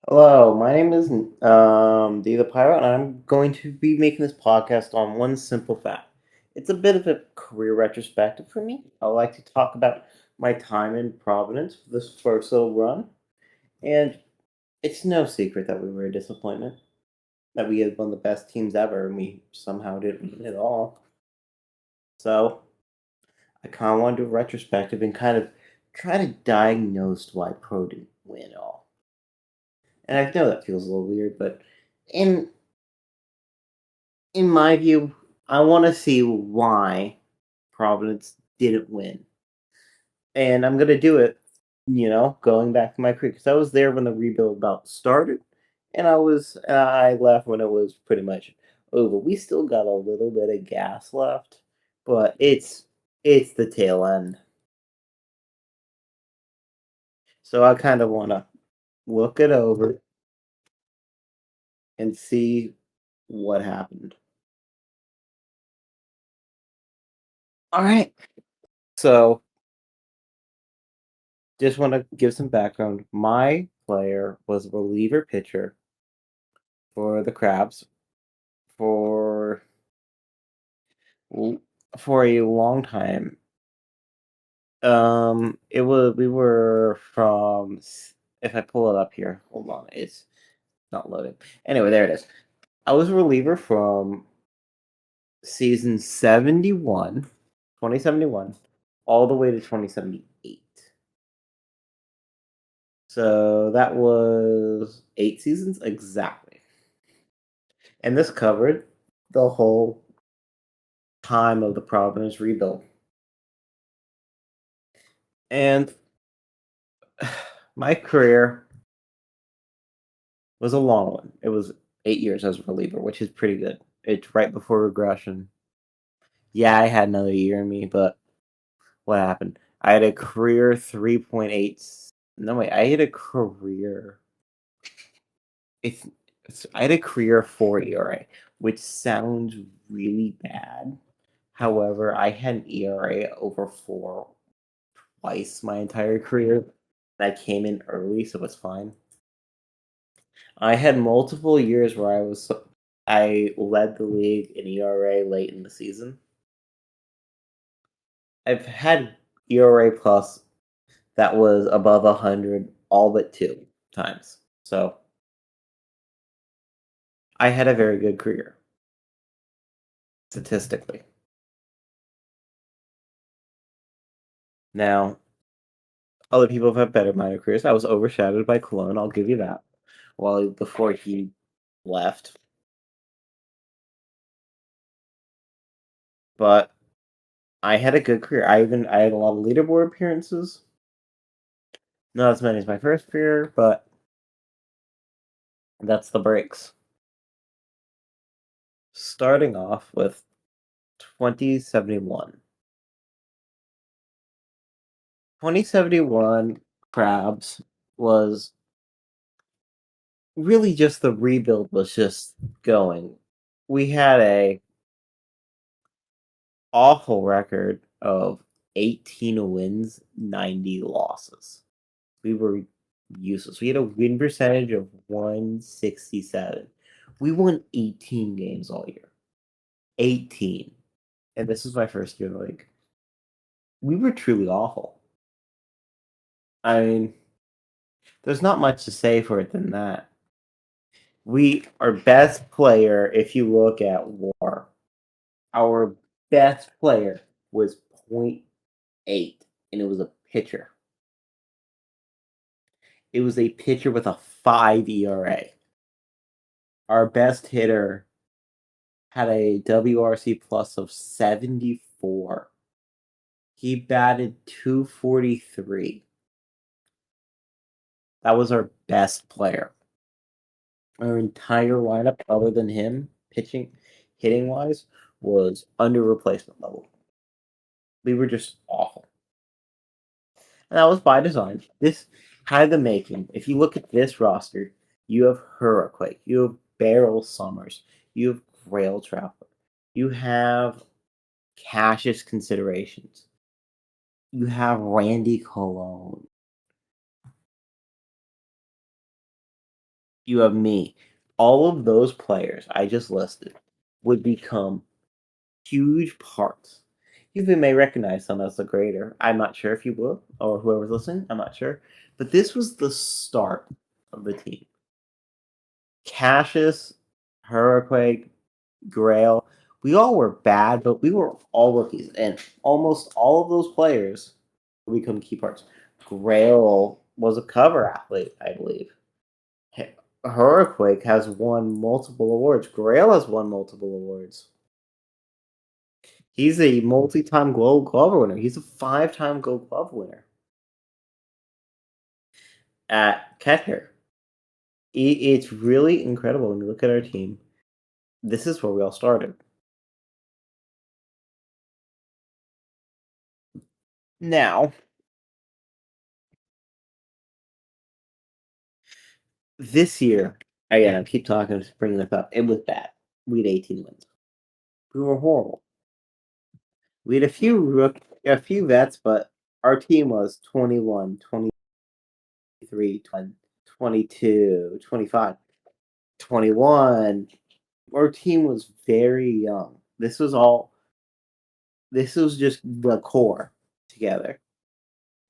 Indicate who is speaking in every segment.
Speaker 1: Hello, my name is the Pyro, and I'm going to be making this podcast on one simple fact. It's a bit of a career retrospective for me. I like to talk about my time in Providence for this first little run, and it's no secret that we were a disappointment. That we had one of the best teams ever, and we somehow didn't win it all. So I kind of want to do a retrospective and kind of try to diagnose why Pro didn't win it all. And I know that feels a little weird, but in in my view, I want to see why Providence didn't win, and I'm gonna do it. Going back to my career because I was there when the rebuild about started, and I left when it was pretty much over. We still got a little bit of gas left, but it's the tail end. So I kind of want to look it over and see what happened. All right. So just want to give some background. My player was a reliever pitcher for the Crabs for l- for a long time. It was we were from if I pull it up here, hold on, it's not loading. Anyway, there it is. I was a reliever from season 71, 2071, all the way to 2078. So that was 8 seasons exactly. And this covered the whole time of the Providence rebuild. And my career was a long one. It was 8 years as a reliever, which is pretty good. It's right before regression. Yeah, I had another year in me, but what happened? I had a career 3.8. No, wait, I had a career. It's, I had a career 4 ERA, which sounds really bad. However, I had an ERA over 4 twice my entire career. I came in early, so it's fine. I had multiple years where I led the league in ERA late in the season. I've had ERA plus that was above 100 all but 2 times. So I had a very good career statistically. Now, other people have had better minor careers. I was overshadowed by Cologne, I'll give you that. Well, before he left. But I had a good career. I had a lot of leaderboard appearances. Not as many as my first career, but that's the breaks. Starting off with 2071. 2071 Crabs was really just the rebuild was just going. We had a awful record of 18 wins, 90 losses. We were useless. We had a win percentage of 167. We won 18 games all year. 18. And this is my first year in the league. We were truly awful. I mean, there's not much to say for it than that. Our best player, if you look at WAR, our best player was point 0.8, and it was a pitcher. It was a pitcher with a 5 ERA. Our best hitter had a WRC plus of 74. He batted 243. That was our best player. Our entire lineup, other than him, hitting wise, was under replacement level. We were just awful. And that was by design. This had the making. If you look at this roster, you have Hurricane, you have Beryl Summers, you have Grail Trapper, you have Cassius Considerations, you have Randy Cologne. You have me. All of those players I just listed would become huge parts. You even may recognize some as the greater. I'm not sure if you will, or whoever's listening, I'm not sure. But this was the start of the team. Cassius, Hurricane, Grail, we all were bad, but we were all rookies. And almost all of those players will become key parts. Grail was a cover athlete, I believe. Hurricane has won multiple awards. Grail has won multiple awards. He's a multi-time Gold Glove winner. He's a 5-time Gold Glove winner at catcher. It's really incredible when you look at our team. This is where we all started. Now, this year, again, I keep talking, just bringing this up. It was bad. We had 18 wins. We were horrible. We had a few vets, but our team was 21, 23, 22, 25, 21. Our team was very young. This was just the core together.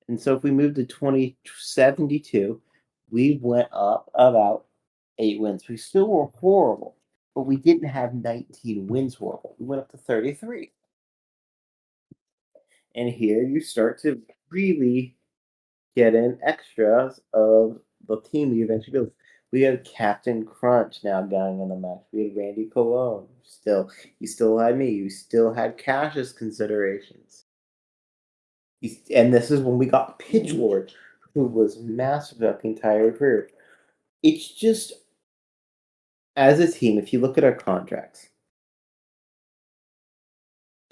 Speaker 1: And so if we moved to 2072, we went up about 8 wins. We still were horrible, but we didn't have 19 wins horrible. We went up to 33. And here you start to really get in extras of the team we eventually built. We had Captain Crunch now going in the match. We had Randy Cologne. You still had me. You still had Cassius considerations. And this is when we got Pitchlord, who was massive throughout the entire career. It's just, as a team, if you look at our contracts,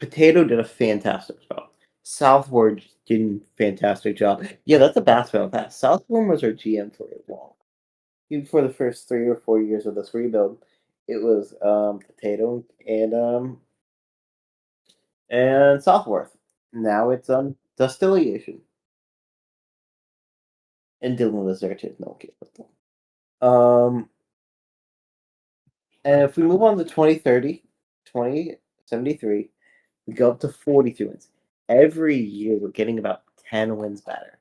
Speaker 1: Potato did a fantastic job. Southward did a fantastic job. Yeah, that's a basketball pass. Southward was our GM for a while. Even for the first 3 or 4 years of this rebuild, it was Potato and Southworth. Now it's Distillation. And Dylan was there too. No, okay. And if we move on to 2030, 2073, we go up to 42 wins. Every year we're getting about 10 wins better.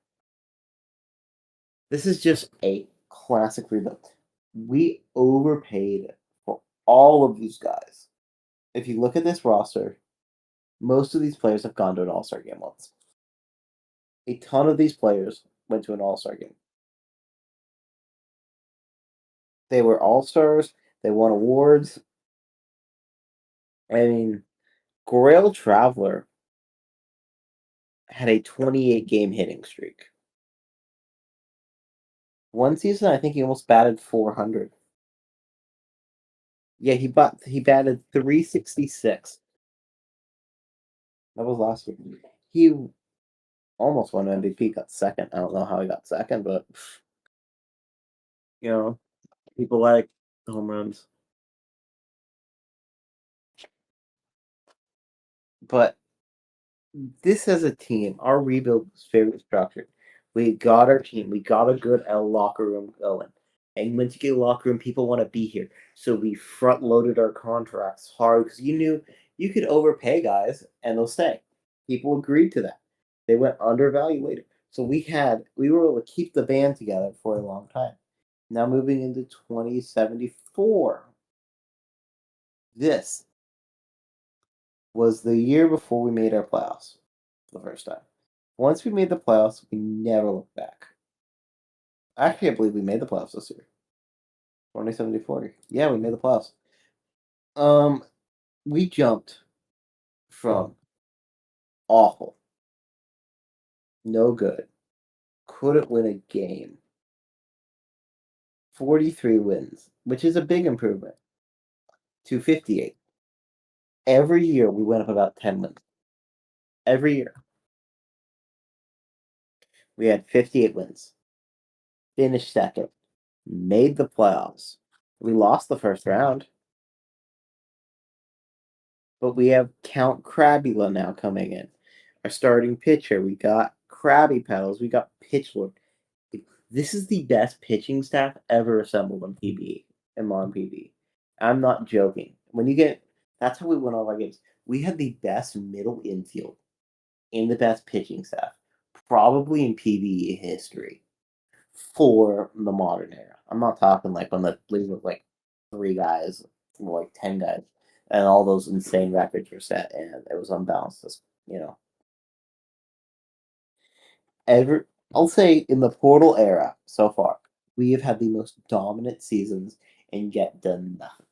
Speaker 1: This is just a classic rebuild. We overpaid for all of these guys. If you look at this roster, most of these players have gone to an All-Star game once. A ton of these players went to an All-Star game. They were All-Stars. They won awards. I mean, Grail Traveler had a 28 game hitting streak. One season, I think he almost batted 400. Yeah, he batted 366. That was last year. He almost won MVP, got second. I don't know how he got second, but you know, people like the home runs. But this as a team, our rebuild was very structured. We got our team. We got a good L locker room going. And once you get a locker room, people want to be here. So we front loaded our contracts hard because you knew you could overpay guys and they'll stay. People agreed to that. They went undervaluated. So we were able to keep the band together for a long time. Now moving into 2074. This was the year before we made our playoffs for the first time. Once we made the playoffs, we never looked back. Actually, I believe we made the playoffs this year. 2074. Yeah, we made the playoffs. We jumped from awful, no good, couldn't win a game, 43 wins, which is a big improvement, to 58. Every year we went up about 10 wins. Every year. We had 58 wins. Finished second. Made the playoffs. We lost the first round. But we have Count Crabula now coming in. Our starting pitcher. We got Krabby Pedals. We got Pitchlord. This is the best pitching staff ever assembled in PBE, in modern PBE. I'm not joking. That's how we won all our games. We had the best middle infield and the best pitching staff, probably in PBE history, for the modern era. I'm not talking like when the league was like 3 guys, or like 10 guys, and all those insane records were set, and it was unbalanced. You know, ever I'll say in the Portal era so far, we have had the most dominant seasons and yet done nothing.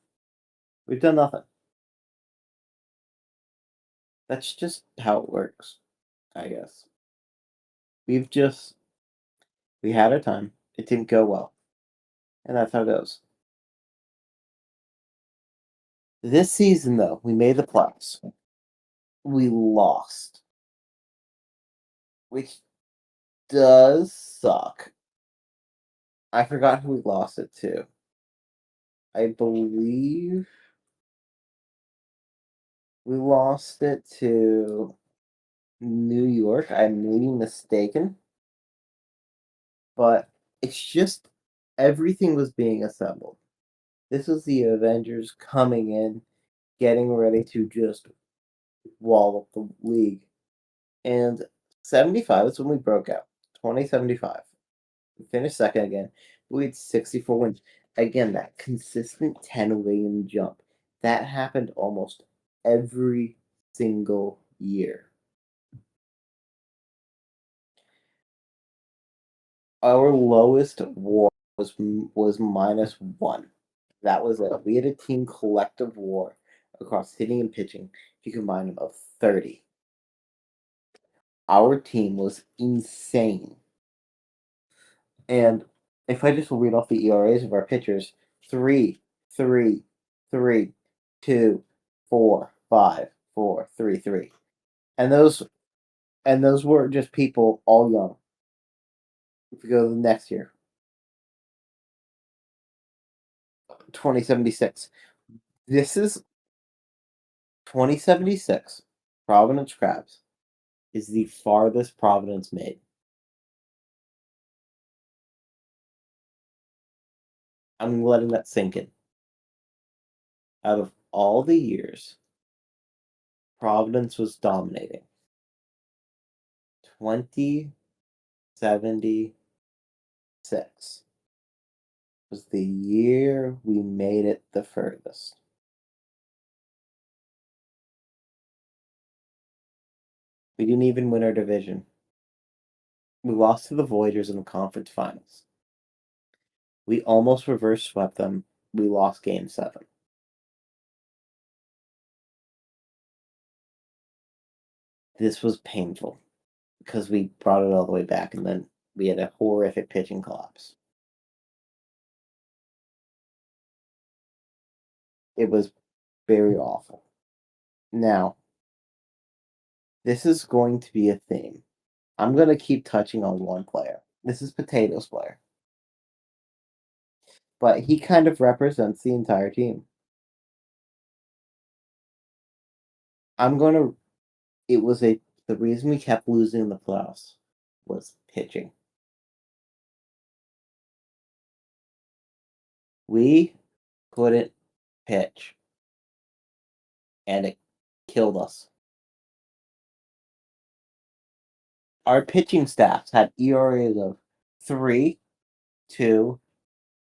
Speaker 1: We've done nothing. That's just how it works, I guess. We've just we had our time. It didn't go well, and that's how it goes. This season, though, we made the playoffs. We lost, which does suck. I forgot who we lost it to. I believe we lost it to New York. I may be mistaken, but it's just everything was being assembled. This was the Avengers coming in, getting ready to just wall up the league. And 75 is when we broke out. 2075. We finished second again. We had 64 wins. Again, that consistent 10 win jump. That happened almost every single year. Our lowest WAR was -1. That was it. We had a team collective WAR across hitting and pitching, if you combine them, of 30. Our team was insane. And if I just read off the ERAs of our pitchers, 3, 3, 3, 2, 4, 5, 4, 3, 3. And those were just people all young. If we go to the next year, 2076. This is 2076. Providence Crabs is the farthest Providence made. I'm letting that sink in. Out of all the years, Providence was dominating. 2076 was the year we made it the furthest. We didn't even win our division. We lost to the Voyagers in the conference finals. We almost reverse swept them. We lost game 7. This was painful because we brought it all the way back and then we had a horrific pitching collapse. It was very awful. Now, this is going to be a theme. I'm going to keep touching on one player. This is Potato's player. But he kind of represents the entire team. The reason we kept losing in the playoffs was pitching. We couldn't pitch. And it killed us. Our pitching staffs had ERAs of 3, 2,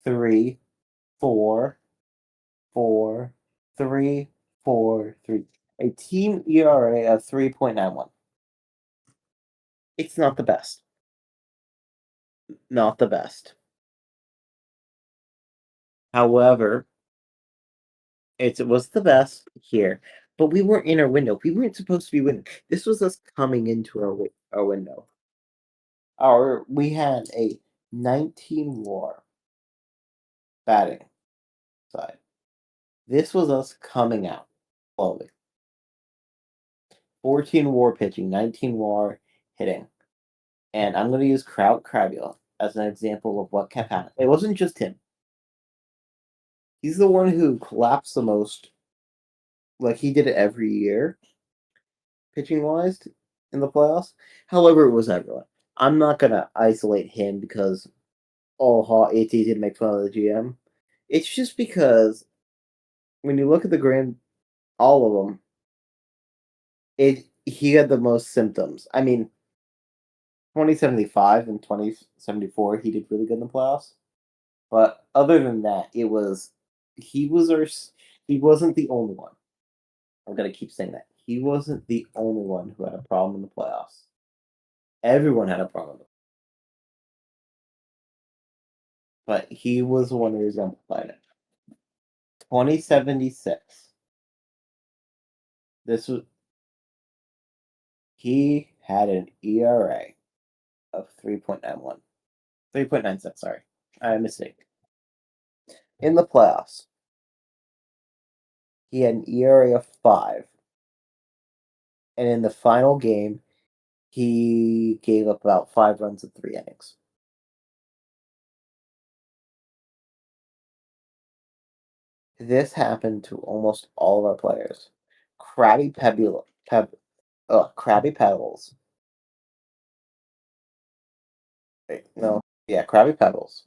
Speaker 1: 3, 4, 4, 3, 4, 3. A team ERA of 3.91. It's not the best. Not the best. However, it was the best here. But we weren't in our window. We weren't supposed to be winning. This was us coming into our window. We had a 19 WAR batting side. This was us coming out slowly. 14 WAR pitching, 19 WAR hitting. And I'm going to use Kraut Krabula as an example of what kept happening. It wasn't just him. He's the one who collapsed the most. Like, he did it every year, pitching-wise, in the playoffs. However, it was everyone. I'm not going to isolate him because oh, how AT did make fun of the GM. It's just because when you look at the grand, all of them, he had the most symptoms. I mean, 2075 and 2074, he did really good in the playoffs. But other than that, he was our he wasn't the only one. I'm gonna keep saying that he wasn't the only one who had a problem in the playoffs. Everyone had a problem, but he was the one who exemplified it. 2076. This was He had an ERA of 3.91. 3.96, sorry. I had a mistake. In the playoffs, he had an ERA of 5. And in the final game, he gave up about 5 runs in 3 innings. This happened to almost all of our players. Krabby Krabby Pebbles. Wait, no, yeah, Krabby Pebbles.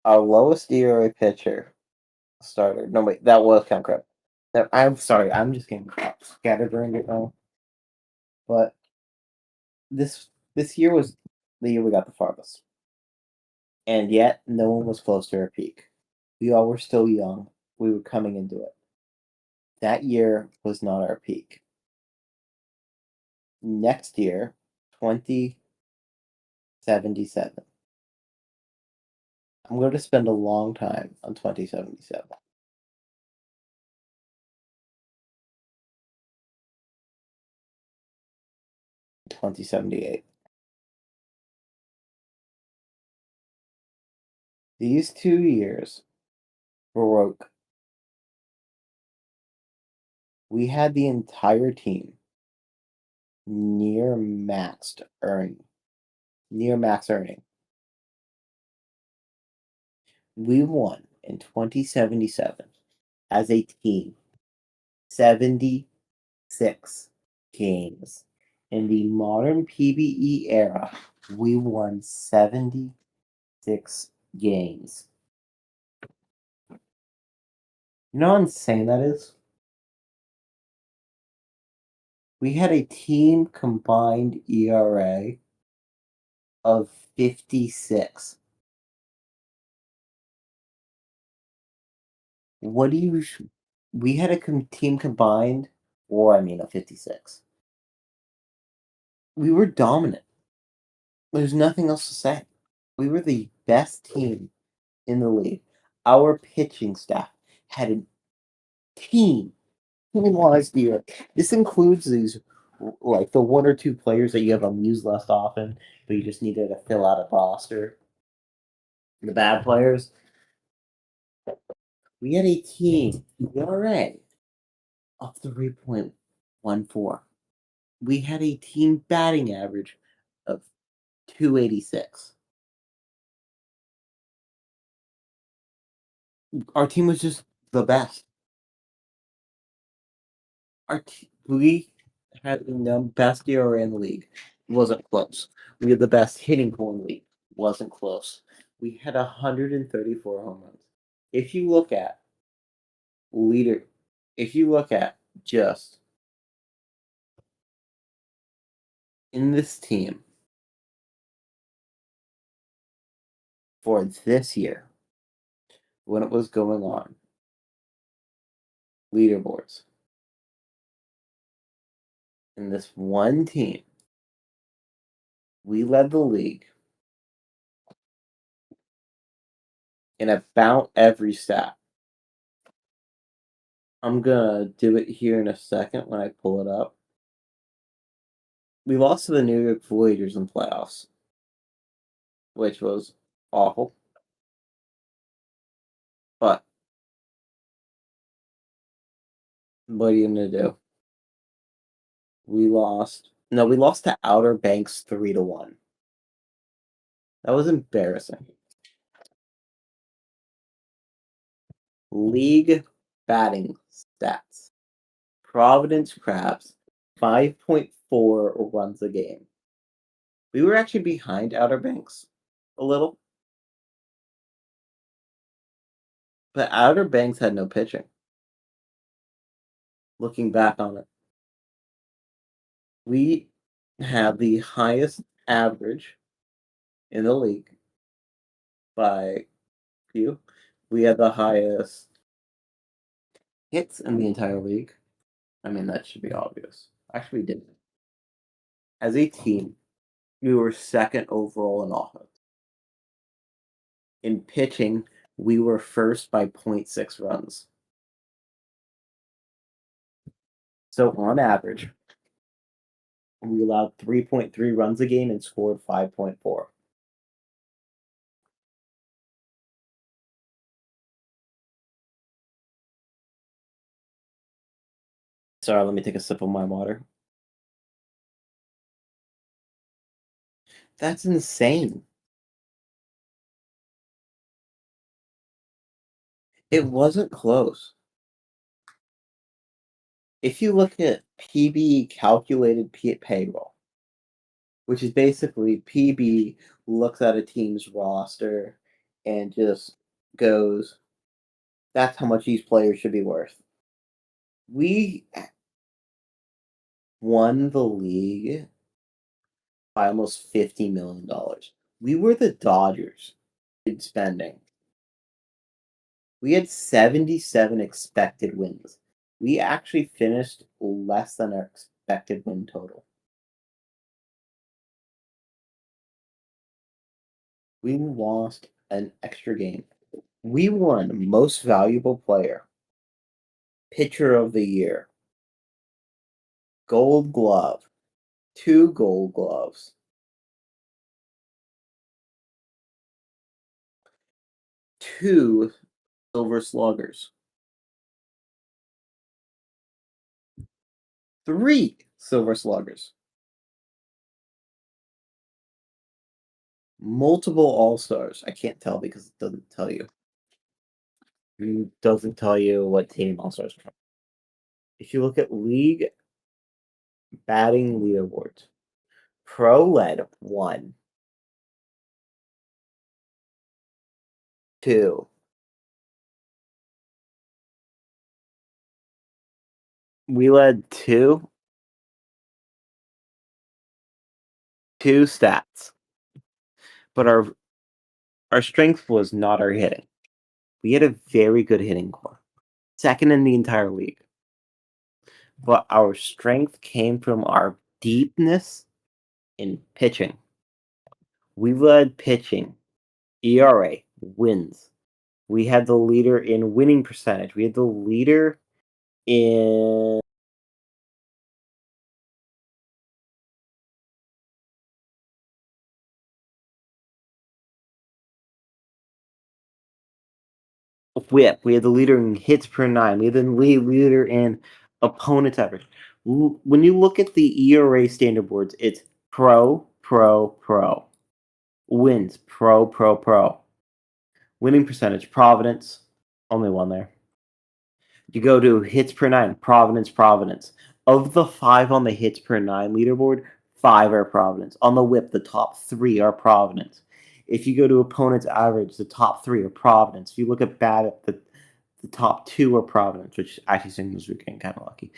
Speaker 1: Our lowest ERA pitcher starter. No, wait, that was Count Crab. I'm sorry, I'm just getting scatterbrained right now. But this year was the year we got the farthest, and yet no one was close to our peak. We all were still young. We were coming into it. That year was not our peak. Next year, 2077. I'm going to spend a long time on 2077. 2078. These 2 years broke. We had the entire team near maxed earning. Near max earning. We won in 2077 as a team 76 games. In the modern PBE era, we won 76 games. You know how insane that is? We had a team combined ERA of 56. What do you? We had a team combined, or I mean, a 56. We were dominant. There's nothing else to say. We were the best team in the league. Our pitching staff had a team-wise year. This includes these, like the 1 or 2 players that you have on use less often, but you just needed to fill out a roster. The bad players. We had a team ERA of 3.14. We had a team batting average of 286. Our team was just the best. We had the best ERA in the league. Wasn't close. We had the best hitting pool in the league. Wasn't close. We had 134 home runs. If you look at leader, if you look at just in this team for this year, when it was going on, leaderboards, in this one team, we led the league in about every stat. I'm gonna do it here in a second when I pull it up. We lost to the New York Voyagers in playoffs, which was awful. But what are you gonna do? We lost. No, we lost to Outer Banks 3-1. That was embarrassing. League batting stats. Providence Crabs, 5.4 runs a game. We were actually behind Outer Banks a little, but Outer Banks had no pitching. Looking back on it, we had the highest average in the league by few. We had the highest hits in the entire league. I mean, that should be obvious. Actually, we didn't. As a team, we were second overall in offense. In pitching, we were first by .6 runs. So on average, we allowed 3.3 runs a game and scored 5.4. Sorry, let me take a sip of my water. That's insane. It wasn't close. If you look at PBE calculated payroll, which is basically PB looks at a team's roster and just goes, that's how much these players should be worth. We won the league by almost $50 million. We were the Dodgers in spending. We had 77 expected wins. We actually finished less than our expected win total. We lost an extra game. We won most valuable player, pitcher of the year, gold glove, 2 gold gloves, 2 silver sluggers, 3 silver sluggers, multiple all-stars. I can't tell because it doesn't tell you. It doesn't tell you what team all-stars are from. If you look at league batting leaderboards, Pro led 1, 2. We led 2 stats. But our strength was not our hitting. We had a very good hitting core, second in the entire league. But our strength came from our deepness in pitching. We led pitching, ERA, wins. We had the leader in winning percentage. We had the leader in whip. We had the leader in hits per 9. We had the leader in opponent's average. When you look at the ERA standard boards, it's pro, pro, pro. Wins, pro, pro, pro. Winning percentage, Providence, only one there. You go to hits per 9, Providence, Providence. Of the 5 on the hits per 9 leaderboard, 5 are Providence. On the whip, the top 3 are Providence. If you go to opponent's average, the top 3 are Providence. If you look at BABIP, the top 2 are Providence, which actually seems this weekend kind of lucky.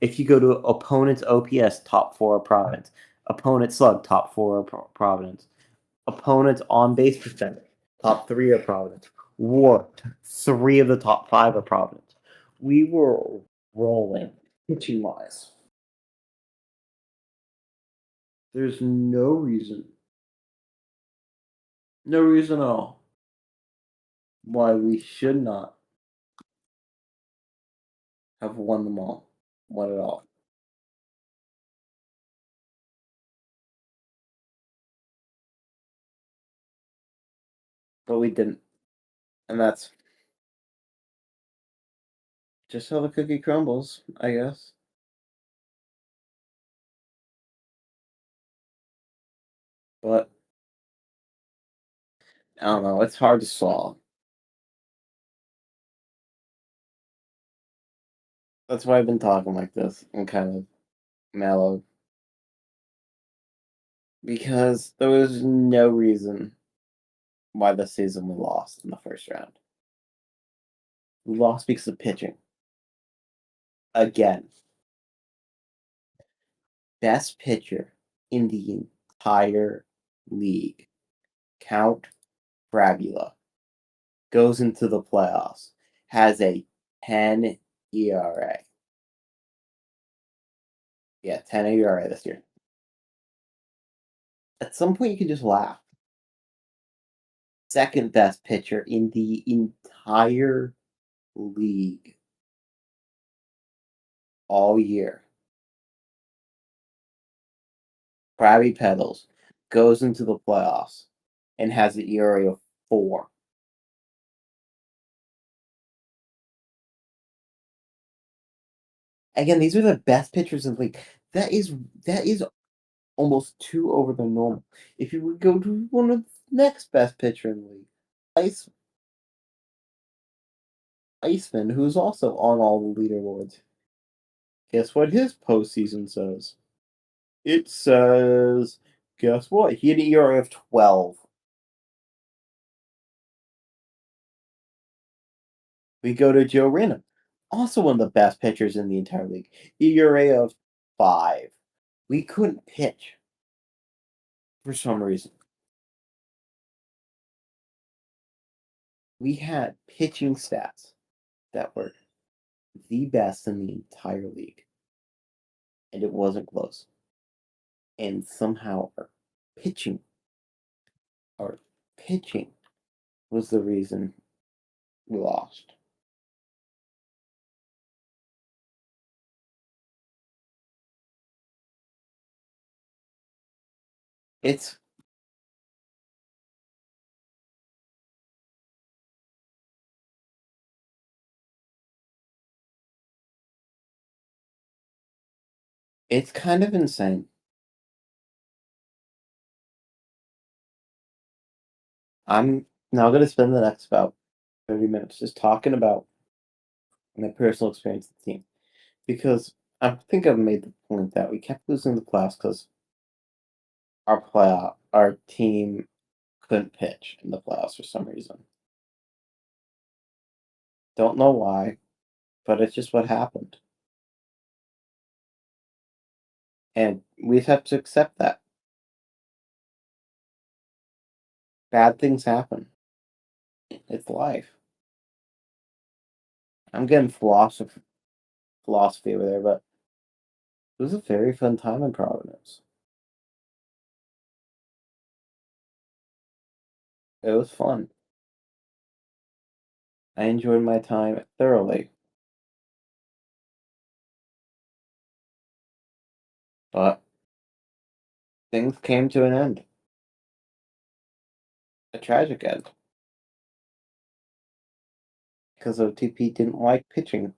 Speaker 1: If you go to opponent's OPS, top 4 are Providence. Opponent's slug, top 4 are Providence. Opponent's on base percentage, top 3 are Providence. WAR, 3 of the top 5 are Providence. We were rolling pitching wise. There's no reason at all why we should not have won them all. Won it all. But we didn't. And that's just how the cookie crumbles, I guess. But I don't know, it's hard to swallow. That's why I've been talking like this and kind of mellowed. because there was no reason why the season we lost in the first round. We lost because of pitching. Again, best pitcher in the entire league, Count Fragula, goes into the playoffs, has a 10 ERA. Yeah, 10 ERA this year. At some point, you can just laugh. Second best pitcher in the entire league all year. Krabby Pedals goes into the playoffs and has an ERA of 4. Again, these are the best pitchers in the league. That is almost 2 over the normal. If you would go to one of the next best pitcher in the league, Ice Iceman, who's also on all the leaderboards. Guess what his postseason says? It says, guess what? He had an ERA of 12. We go to Joe Random, also one of the best pitchers in the entire league. ERA of 5. We couldn't pitch for some reason. We had pitching stats that were the best in the entire league, and it wasn't close. And somehow pitching, our pitching was the reason we lost. It's it's kind of insane. I'm now going to spend the next about 30 minutes just talking about my personal experience with the team because I think I've made the point that we kept losing the playoffs because our team couldn't pitch in the playoffs for some reason. Don't know why, but it's just what happened. And we have to accept that. Bad things happen. It's life. I'm getting philosophy over there, but it was a very fun time in Providence. It was fun. I enjoyed my time thoroughly, but things came to an end. A tragic end. Because OTP didn't like pitching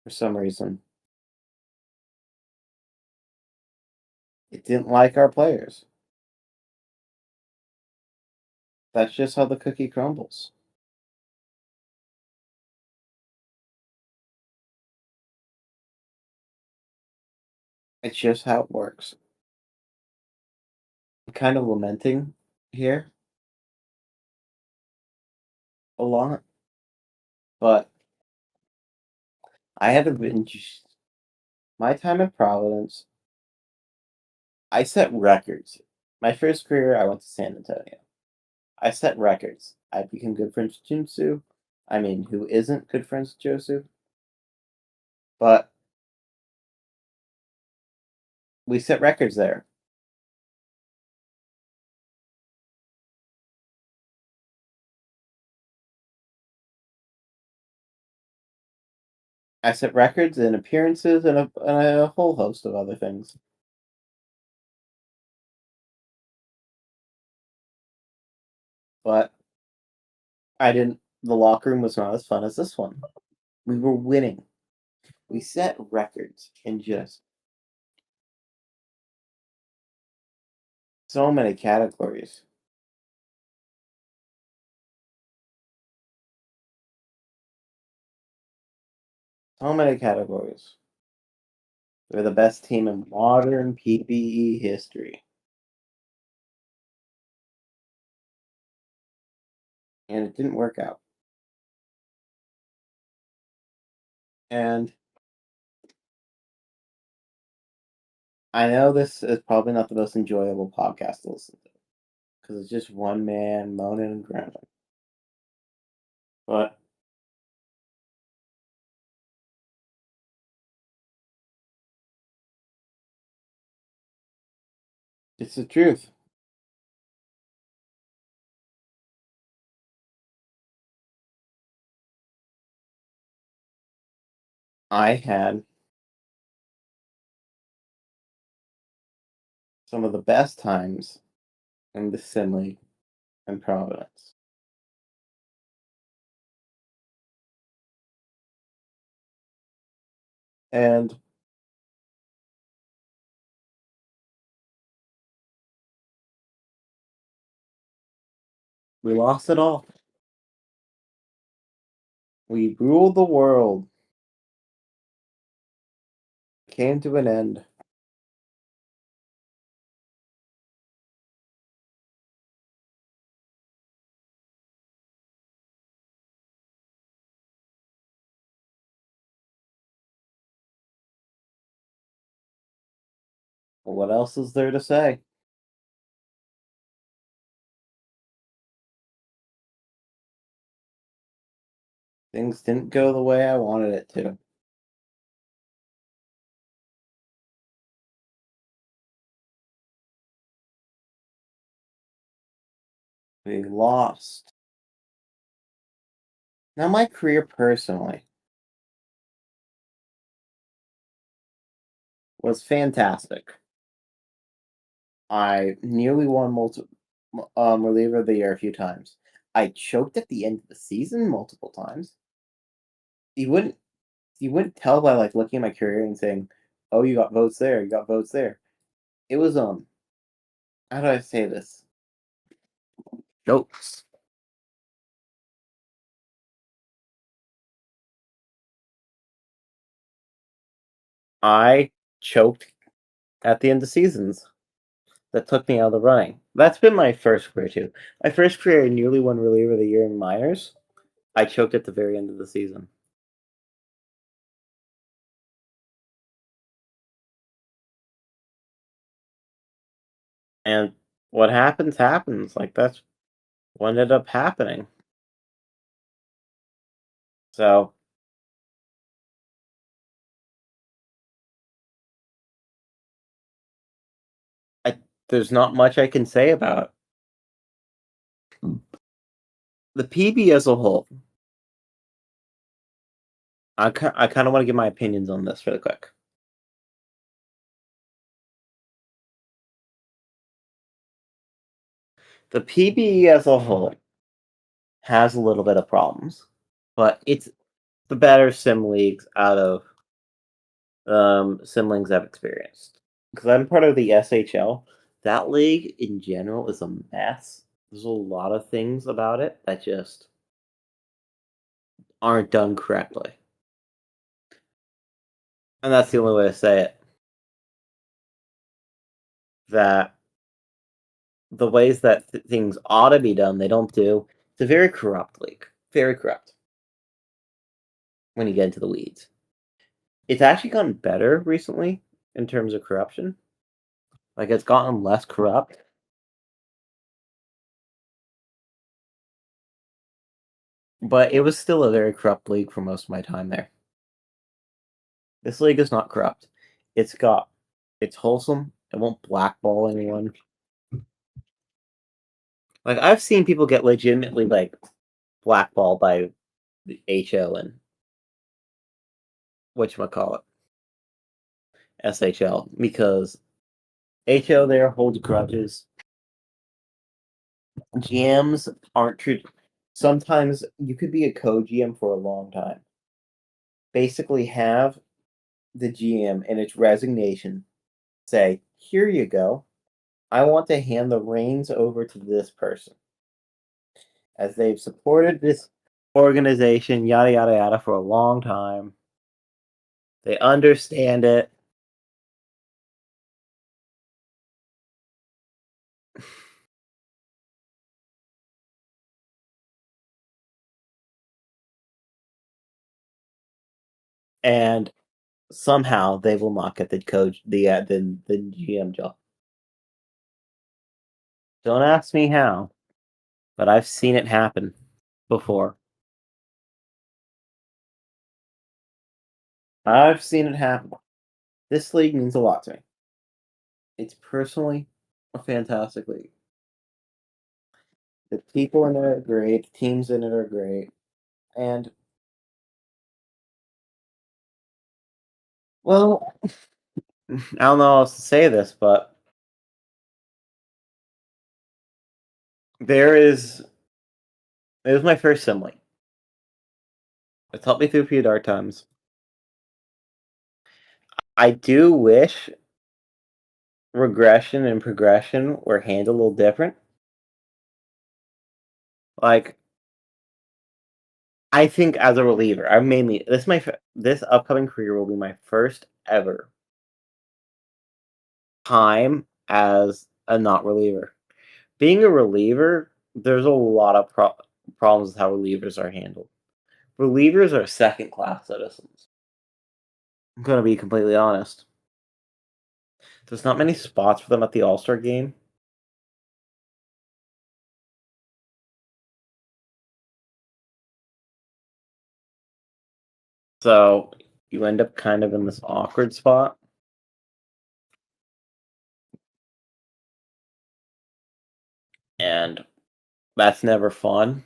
Speaker 1: for some reason. It didn't like our players. That's just how the cookie crumbles. It's just how it works. I'm kind of lamenting here a lot, but I haven't been. My time at Providence, I set records. My first career, I went to San Antonio. I set records. I became good friends with Junsu. I mean, who isn't good friends with Josu? But we set records there. I set records in appearances and a whole host of other things. But I didn't. The locker room was not as fun as this one. We were winning. We set records in just so many categories. So many categories. They're the best team in modern PBE history. And it didn't work out. And I know this is probably not the most enjoyable podcast to listen to because it's just one man moaning and groaning. But it's the truth. I had some of the best times in the Sim League in Providence. And we lost it all. We ruled the world. Came to an end. But what else is there to say? Things didn't go the way I wanted it to. We lost. Now, my career personally was fantastic. I nearly won reliever of the year a few times. I choked at the end of the season multiple times. You wouldn't you wouldn't tell by like looking at my career and saying, "Oh, you got votes there, you got votes there." It was how do I say this? Jokes. I choked at the end of seasons. That took me out of the running. That's been my first career too. My first career, I nearly won reliever of the year in minors. I choked at the very end of the season. And what happens happens. Like that's what ended up happening. So I there's not much I can say about it. The PB as a whole. I kind of want to give my opinions on this really quick. The PB as a whole has a little bit of problems, but it's the better sim leagues out of sim leagues I've experienced. Because I'm part of the SHL. That league in general is a mess. There's a lot of things about it that just aren't done correctly. And that's the only way to say it. That the ways that things ought to be done, they don't do. It's a very corrupt league. Very corrupt when you get into the weeds. It's actually gotten better recently in terms of corruption. Like, it's gotten less corrupt. But it was still a very corrupt league for most of my time there. This league is not corrupt. It's wholesome. It won't blackball anyone. Like I've seen people get legitimately like blackballed by the HO and whatchamacallit, SHL because HO there holds grudges. GMs aren't true. Sometimes you could be a co-GM for a long time. Basically, have the GM in its resignation say, "Here you go. I want to hand the reins over to this person, as they've supported this organization, yada yada yada, for a long time. They understand it. And somehow they will not get the coach the GM job. Don't ask me how, but I've seen it happen before. I've seen it happen. This league means a lot to me. It's personally a fantastic league. The people in it are great, the teams in it are great, and well, I don't know how else to say this, but there is it was my first sim league. It's helped me through a few dark times. I do wish regression and progression were handled a little different. Like, I think as a reliever, I'm mainly this upcoming career will be my first ever time as a not reliever. Being a reliever, there's a lot of problems with how relievers are handled. Relievers are second class citizens. I'm gonna be completely honest. There's not many spots for them at the All Star game, so you end up kind of in this awkward spot, and that's never fun.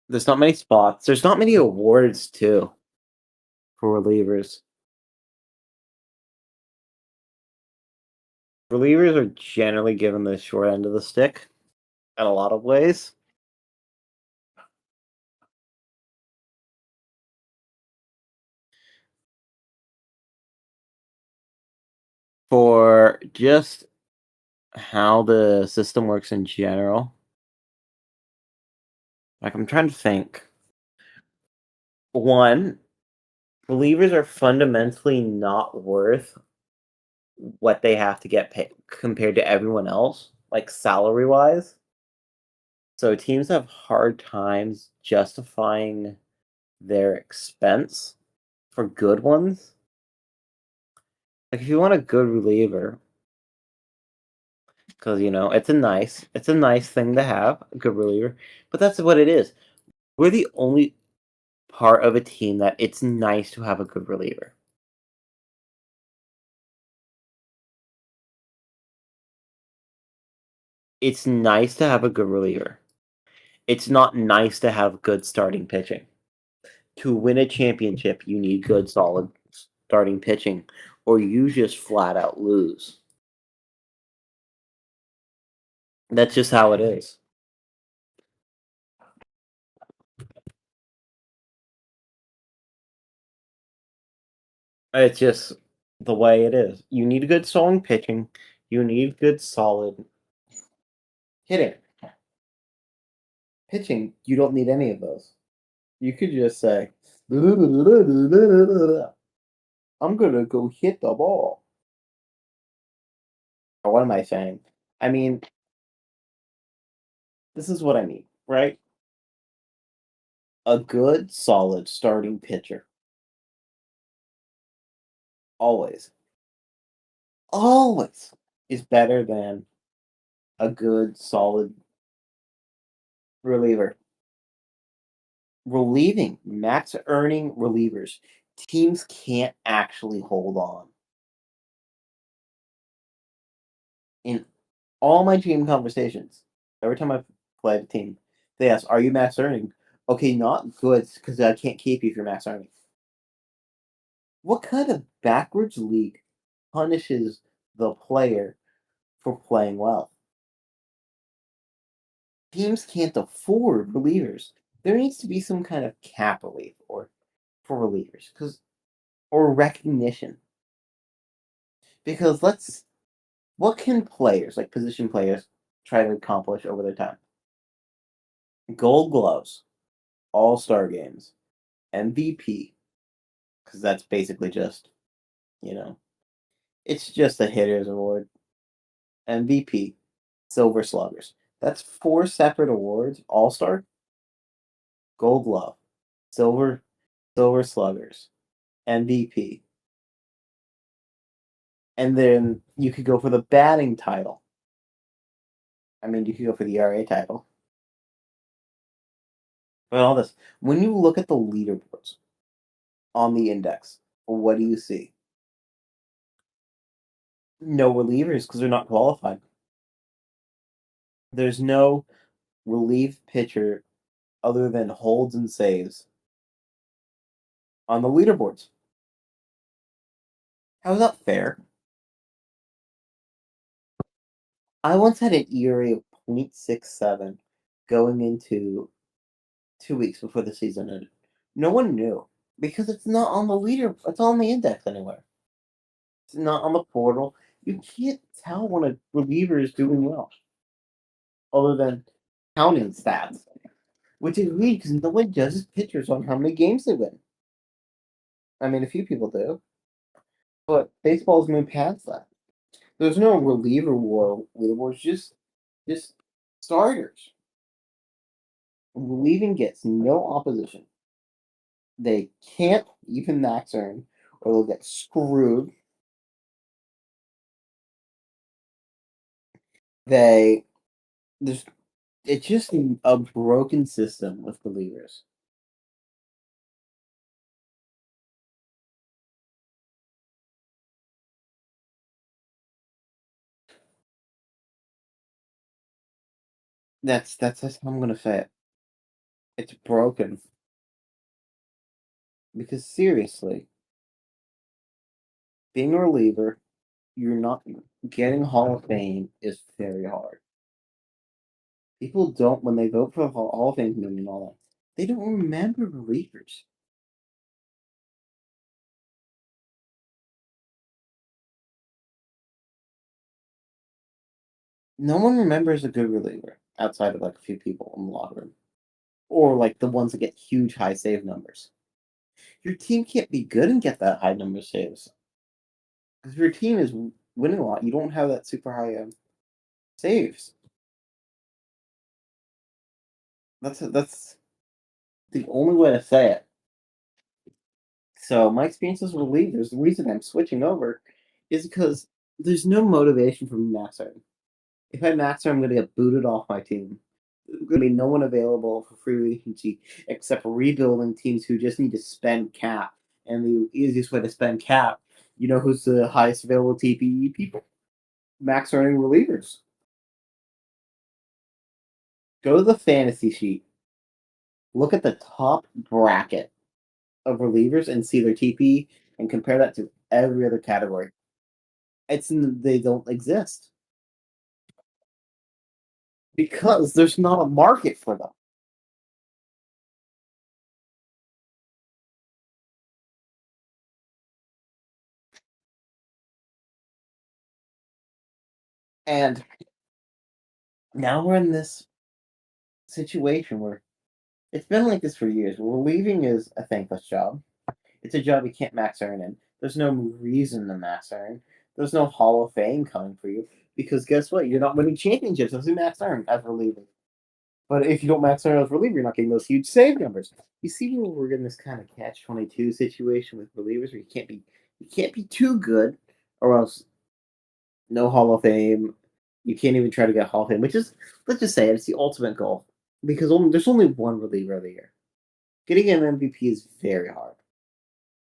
Speaker 1: There's not many spots. There's not many awards too for relievers. Relievers are generally given the short end of the stick in a lot of ways. For just how the system works in general. Like, I'm trying to think. One, relievers are fundamentally not worth what they have to get paid compared to everyone else, like salary wise. So teams have hard times justifying their expense for good ones. Like, if you want a good reliever, because it's a nice thing to have a good reliever, but that's what it is. We're the only part of a team that it's nice to have a good reliever. It's nice to have a good reliever. It's not nice to have good starting pitching. To win a championship, you need good, solid starting pitching, or you just flat out lose. That's just how it is. It's just the way it is. You need good, strong pitching. You need good, solid hitting. Pitching, you don't need any of those. You could just say, I'm gonna go hit the ball. Or what am I saying? I mean, this is what I mean, right? A good, solid starting pitcher always, always is better than a good, solid reliever. Relieving, max earning relievers, teams can't actually hold on. In all my team conversations, every time I've played a team, they ask, "Are you max earning?" Okay, not good because I can't keep you if you're max earning. What kind of backwards league punishes the player for playing well? Teams can't afford relievers. There needs to be some kind of cap relief or for relievers, because or recognition. Because what can players like position players try to accomplish over their time? Gold gloves, All Star games, MVP, because that's basically just you know it's just a hitter's award. MVP, Silver Sluggers. That's four separate awards: All Star, Gold Glove, Silver Silver Sluggers, MVP, and then you could go for the batting title. I mean, you could go for the ERA title. But all this, when you look at the leaderboards on the index, what do you see? No relievers because they're not qualified. There's no relief pitcher other than holds and saves on the leaderboards. How is that fair? I once had an ERA of .67 going into 2 weeks before the season ended. No one knew because it's not on the leader. It's on the index anywhere. It's not on the portal. You can't tell when a reliever is doing well, other than counting stats, which is weird because no one judges pitchers on how many games they win. I mean, a few people do, but baseball's moved past that. There's no reliever war leaderboards, just starters. Relieving gets no opposition. They can't even max earn, or they'll get screwed. They there's it's just a broken system with relievers. That's how I'm gonna say it. It's broken because seriously, being a reliever, you're not getting Hall of Fame is very hard. People don't when they vote for the Hall of Fame committee and all that. They don't remember relievers. No one remembers a good reliever outside of like a few people in the locker room, or like the ones that get huge high save numbers. Your team can't be good and get that high number of saves because if your team is winning a lot, you don't have that super high saves. That's the only way to say it. So my experiences with relievers, the reason I'm switching over is because there's no motivation for me maxing. If I max her, I'm going to get booted off my team. There's going to be no one available for free agency except for rebuilding teams who just need to spend cap. And the easiest way to spend cap, you know who's the highest available TPE people? Max earning relievers. Go to the fantasy sheet. Look at the top bracket of relievers and see their TPE and compare that to every other category. They don't exist because there's not a market for them. And now we're in this situation where it's been like this for years. Relieving is a thankless job. It's a job you can't max earn in. There's no reason to max earn. There's no Hall of Fame coming for you because guess what? You're not winning championships as you max earn as relieving. But if you don't max earn as reliever, you're not getting those huge save numbers. You see where we're in this kind of catch-22 situation with relievers where you can't be too good or else no Hall of Fame. You can't even try to get Hall of Fame, which is, let's just say it's the ultimate goal because there's only one reliever of the year. Getting an MVP is very hard.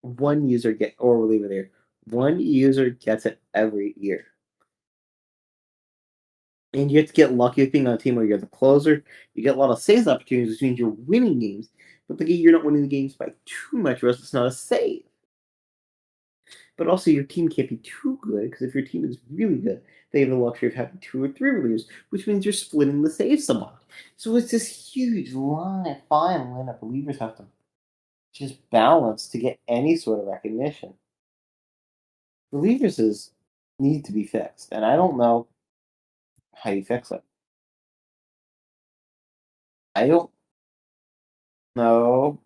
Speaker 1: One user get or reliever of the year. One user gets it every year. And you have to get lucky with being on a team where you're the closer. You get a lot of saves opportunities, which means you're winning games. But you're not winning the games by too much, or else it's not a save. But also, your team can't be too good because if your team is really good, they have the luxury of having two or three relievers, which means you're splitting the saves somewhat. So it's this huge fine line of relievers have to just balance to get any sort of recognition. Relievers is need to be fixed, and I don't know how you fix it. I don't know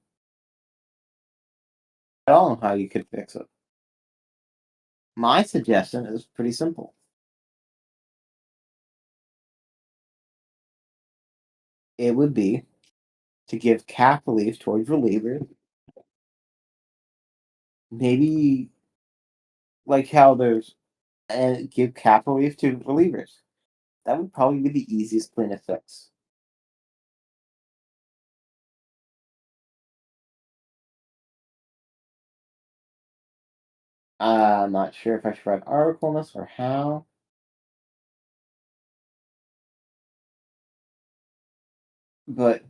Speaker 1: at all how you could fix it. My suggestion is pretty simple. it would be to give cap relief towards relievers. Maybe like how there's and give cap relief to relievers. That would probably be the easiest plan to fix. I'm not sure if I should write an article on this or how, but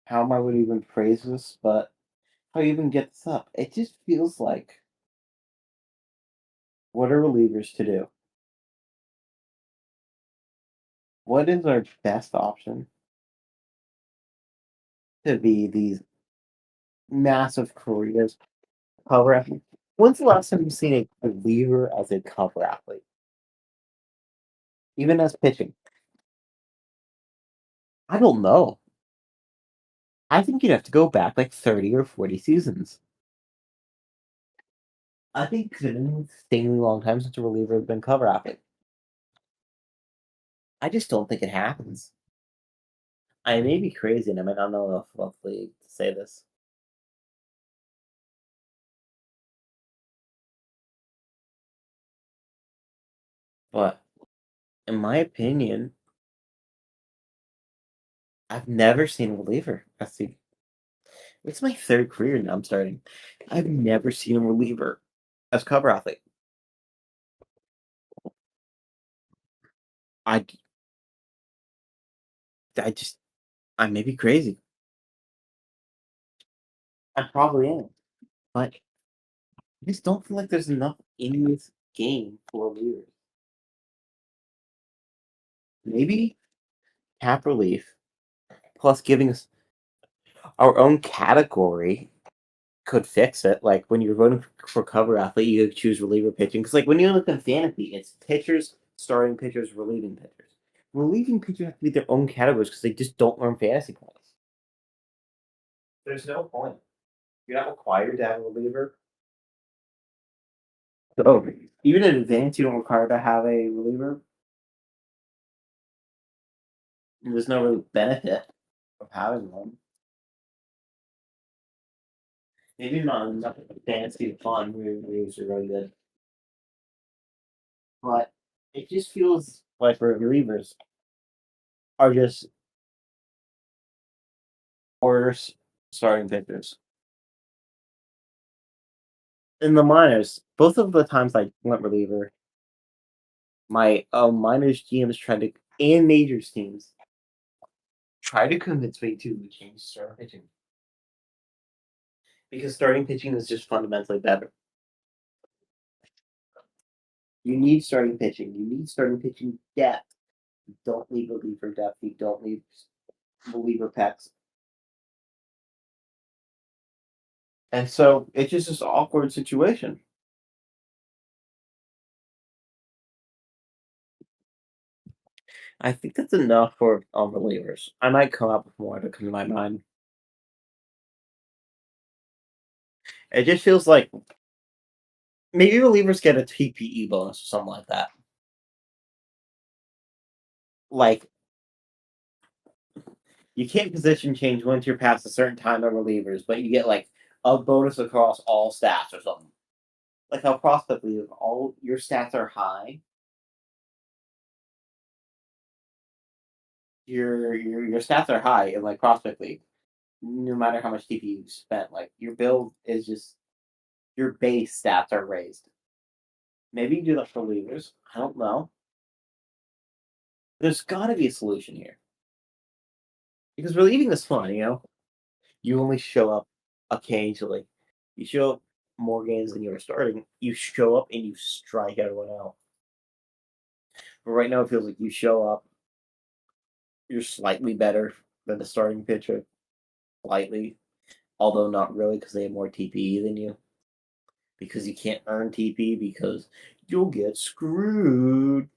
Speaker 1: how am I would even phrase this, but how you even get this up? It just feels like what are relievers to do? What is our best option to be these massive careers cover athlete? When's the last time you've seen a reliever as a cover athlete? Even as pitching? I don't know. I think you'd have to go back like 30 or 40 seasons. I think it's been an insanely long time since a reliever has been cover athlete. I just don't think it happens. I may be crazy and I might not know enough about the league to say this. But in my opinion, I've never seen a reliever. It's my third career now I'm starting. I've never seen a reliever as cover athlete. I I just I may be crazy. I probably am. But I just don't feel like there's enough in this game for relievers. Maybe cap relief plus giving us our own category could fix it. Like when you're voting for cover athlete, you choose reliever pitching. Because like when you look at fantasy, it's pitchers, starting pitchers, relieving pitchers. Relieving pitchers have to be their own categories because they just don't earn fantasy points. There's no point. You're not required to have a reliever. So even in advance, you don't require to have a reliever. There's no really benefit of having one. Maybe not enough fantasy fun. Relievers are really good, but it just feels like relievers are just worse starting pitchers. In the minors, both of the times I went reliever, my minors GMs tried to and majors teams try to convince me to change starting pitching because starting pitching is just fundamentally better. You need starting pitching. You need starting pitching depth. You don't need reliever depth. You don't need reliever pecks. And so it's just this awkward situation. I think that's enough for relievers. I might come up with more to come to my mind. It just feels like maybe relievers get a TPE bonus or something like that. Like you can't position change once you're past a certain time on relievers, but you get like a bonus across all stats or something. Like how prospect league, all your stats are high. Your stats are high in like prospect league, no matter how much TP you spent. Like your build is just your base stats are raised. Maybe you do that for relievers. I don't know. There's got to be a solution here because relieving is fun. You only show up occasionally. You show up more games than you were starting. You show up and you strike everyone out. But right now, it feels like you show up, you're slightly better than the starting pitcher, slightly, although not really because they have more TPE than you. Because you can't earn TP because you'll get screwed.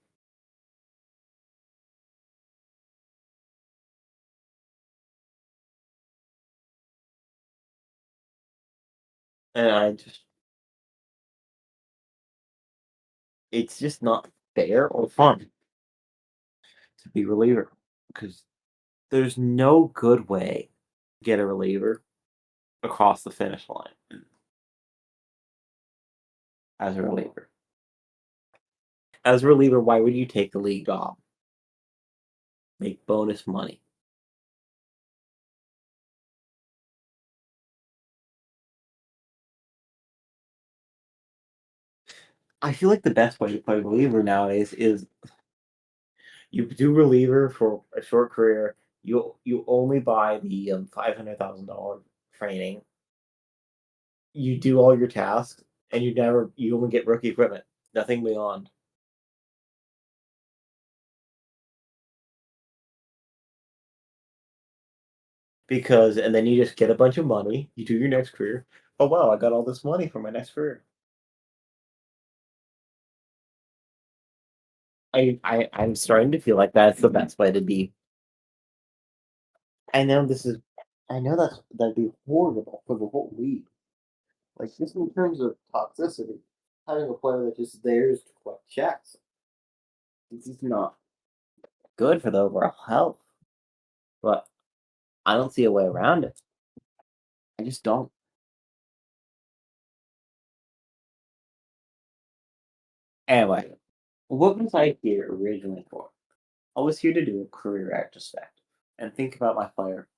Speaker 1: And it's just not fair or fun to be a reliever because there's no good way to get a reliever across the finish line as a reliever. As a reliever, why would you take the league off? Make bonus money. I feel like the best way to play reliever nowadays is you do reliever for a short career. You only buy the $500,000 training. You do all your tasks, and you only get rookie equipment. Nothing beyond. Because and then you just get a bunch of money. You do your next career. Oh wow, I got all this money for my next career. I'm starting to feel like that's the best way to be. I know this is. I know that'd be horrible for the whole league. Like just in terms of toxicity, having a player that just theirs to collect checks. This is not good for the overall health. But I don't see a way around it. I just don't. Anyway, what was I here originally for? I was here to do a career retrospective and think about my player.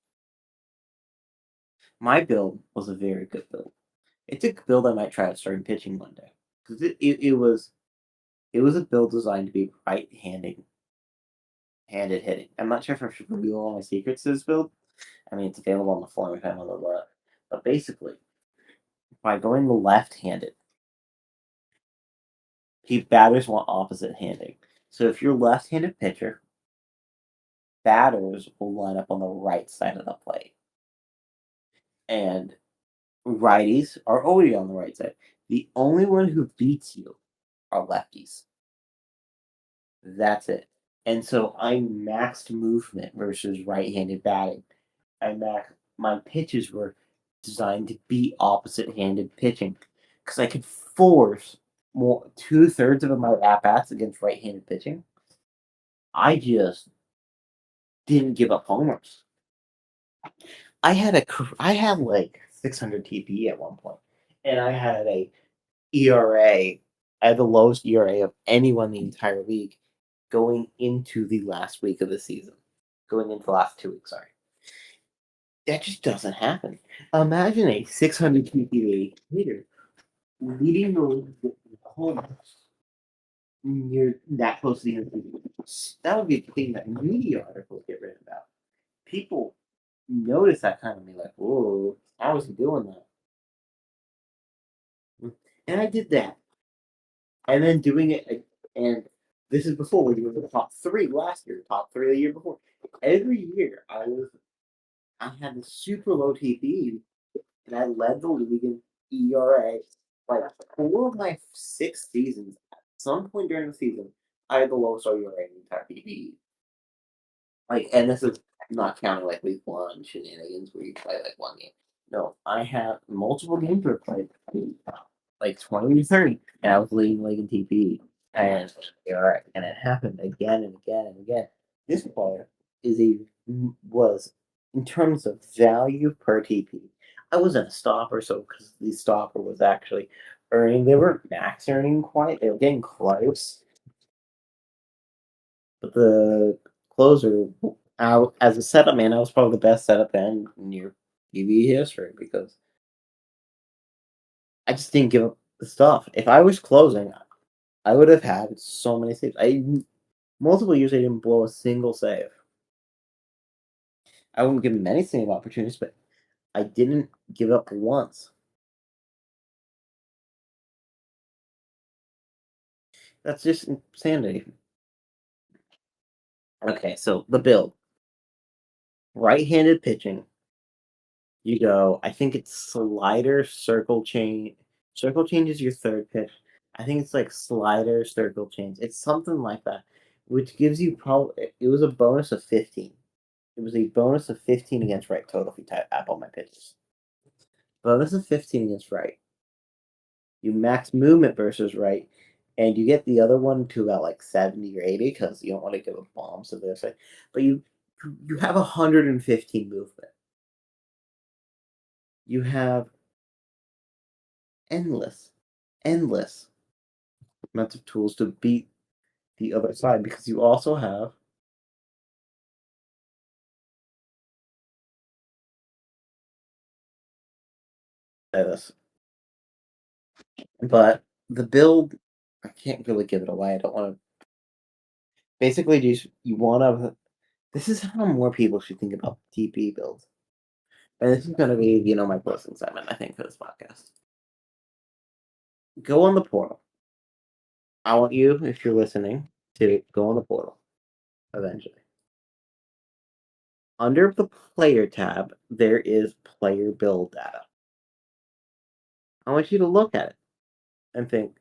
Speaker 1: My build was a very good build. It's a build I might try out starting pitching one day because it was a build designed to be handed hitting. I'm not sure if I should reveal all my secrets to this build. I mean, it's available on the forum if I'm on the look. But basically, by going left-handed, batters want opposite handing. So if you're left-handed pitcher, batters will line up on the right side of the plate, and righties are already on the right side. The only one who beats you are lefties. That's it. And so I maxed movement versus right-handed batting. My pitches were designed to be opposite-handed pitching because I could force more 2/3 of my at bats against right-handed pitching. I just didn't give up homers. I had like 600 TPE at one point, and I had a ERA. I had the lowest ERA of anyone in the entire league going into the last week of the season, going into the last 2 weeks. Sorry, that just doesn't happen. Imagine a 600 TPA hitter leading the league with homers near that close to the end of the season. That would be a thing that media articles get written about. People notice that kind of me like, whoa, how was he doing that? And I did that. And then doing it, and this is before we were the top three last year, top three the year before. Every year I had the super low TP, and I led the league in ERA. Like 4 of my 6 seasons, at some point during the season, I had the lowest ERA in the entire PBE. Like, and this is not counting like week one shenanigans where you play like one game. No, I have multiple games where I played like 20 to 30, and I was leading the league in TP. And all right, and it happened again and again and again. This player was in terms of value per TP. I wasn't a stopper, so because the stopper was actually earning, they weren't max earning quite. They were getting close, but the closer, out as a setup man, I was probably the best setup man in your PBE history because I just didn't give up the stuff. If I was closing, I would have had so many saves. Multiple years I didn't blow a single save. I wouldn't give him many save opportunities, but I didn't give up once. That's just insanity. Okay, so the build. Right-handed pitching. You go, I think it's slider, circle change. Circle change is your third pitch. I think it's like slider, circle change. It's something like that, which gives you probably, it was a bonus of 15. It was a bonus of 15 against right total if you type up all my pitches. Bonus of 15 against right. You max movement versus right, and you get the other one to about like 70 or 80 because you don't want to give a bomb to their side. But you have 115 movement. You have endless, endless amounts of tools to beat the other side because you also have this. But the build, I can't really give it away. I don't want to. Basically, you want to. This is how more people should think about TP builds. And this is going to be, my closing segment, I think, for this podcast. Go on the portal. I want you, if you're listening, to go on the portal eventually. Under the player tab, there is player build data. I want you to look at it and think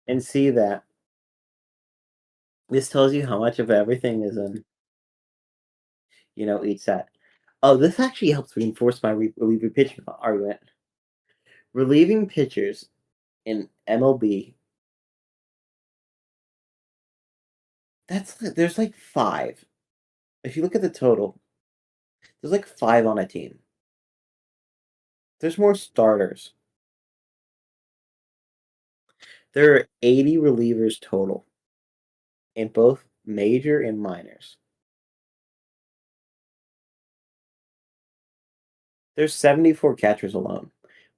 Speaker 1: and see that this tells you how much of everything is in, each set. Oh, this actually helps reinforce my reliever pitcher argument. Relieving pitchers in MLB, there's like 5. If you look at the total, there's like 5 on a team. There's more starters. There are 80 relievers total in both major and minors. There's 74 catchers alone.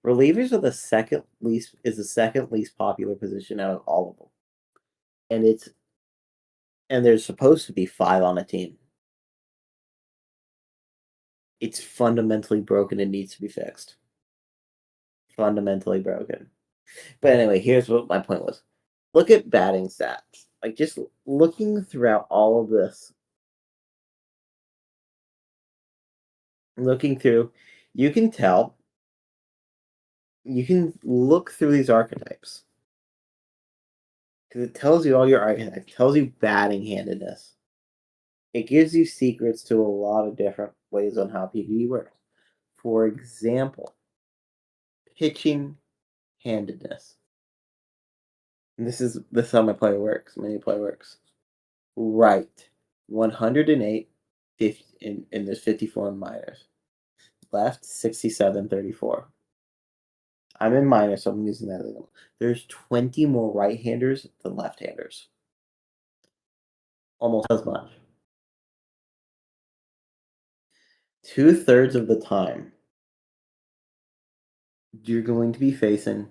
Speaker 1: Relievers are the second least popular position out of all of them. And there's supposed to be 5 on a team. It's fundamentally broken and needs to be fixed. Fundamentally broken. But anyway, here's what my point was. Look at batting stats. Like, just looking throughout all of this, looking through, you can tell, you can look through these archetypes. Because it tells you all your archetypes. It tells you batting handedness. It gives you secrets to a lot of different ways on how PvE works. For example, pitching handedness. And this is how my player works. Right. 108 and there's 54 in minors. Left 67 34. I'm in minors, so I'm using that as there's 20 more right-handers than left-handers. Almost as much. 2/3 of the time, you're going to be facing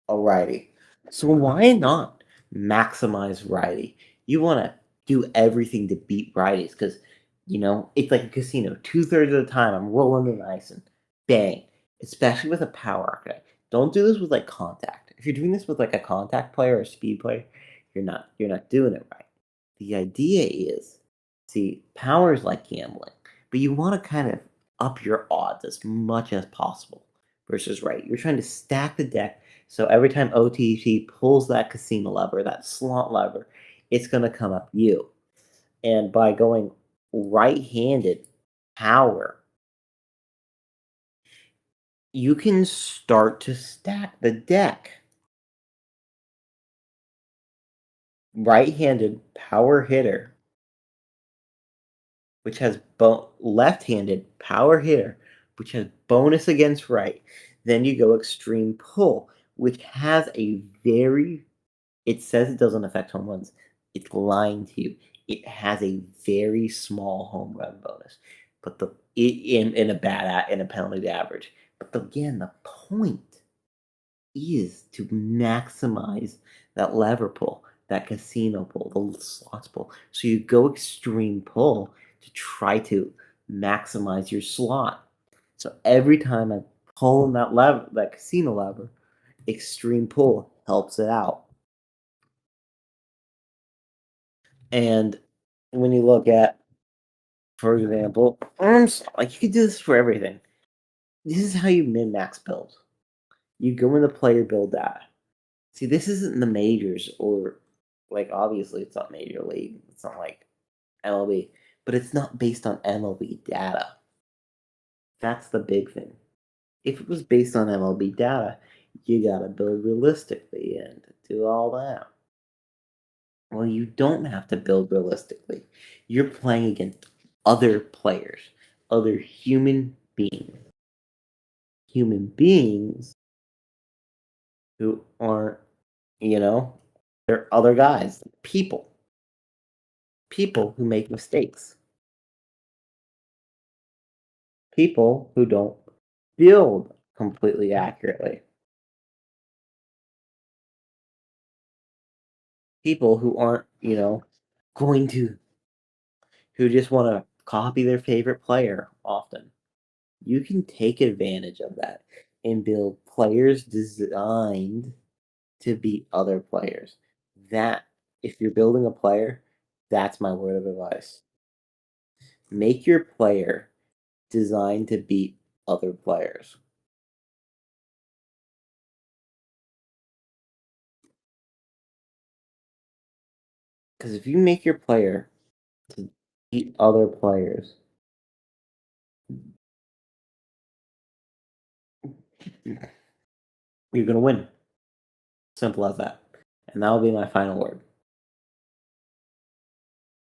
Speaker 1: a righty. So why not maximize righty? You want to do everything to beat righties because, it's like a casino. 2/3 of the time, I'm rolling the dice and bang. Especially with a power archetype. Don't do this with like contact. If you're doing this with like a contact player or a speed player, you're not doing it right. The idea is, see, power is like gambling, but you want to kind of up your odds as much as possible versus right. You're trying to stack the deck so every time OTT pulls that casino lever, that slot lever, it's going to come up you. And by going right-handed power, you can start to stack the deck. Right-handed power hitter, which has left-handed power hitter, which has bonus against right. Then you go extreme pull, which has it says it doesn't affect home runs. It's lying to you. It has a very small home run bonus, but in a penalty to average. But again, the point is to maximize that lever pull, that casino pull, the slots pull. So you go extreme pull to try to maximize your slot. So every time I pull in that lever, that casino lever, extreme pull helps it out. And when you look at, for example, arms, like you can do this for everything. This is how you min-max build. You go in the player build data. See, this isn't the majors or like obviously it's not major league. It's not like MLB, but it's not based on MLB data. That's the big thing. If it was based on MLB data, you gotta build realistically and do all that. Well, you don't have to build realistically. You're playing against other players, other human beings. Human beings who aren't, you know, they're other guys, people. People who make mistakes. People who don't build completely accurately. People who aren't, going to who just want to copy their favorite player often. You can take advantage of that and build players designed to beat other players. That, if you're building a player, that's my word of advice. Make your player designed to beat other players. Because if you make your player to beat other players, you're going to win. Simple as that. And that will be my final word.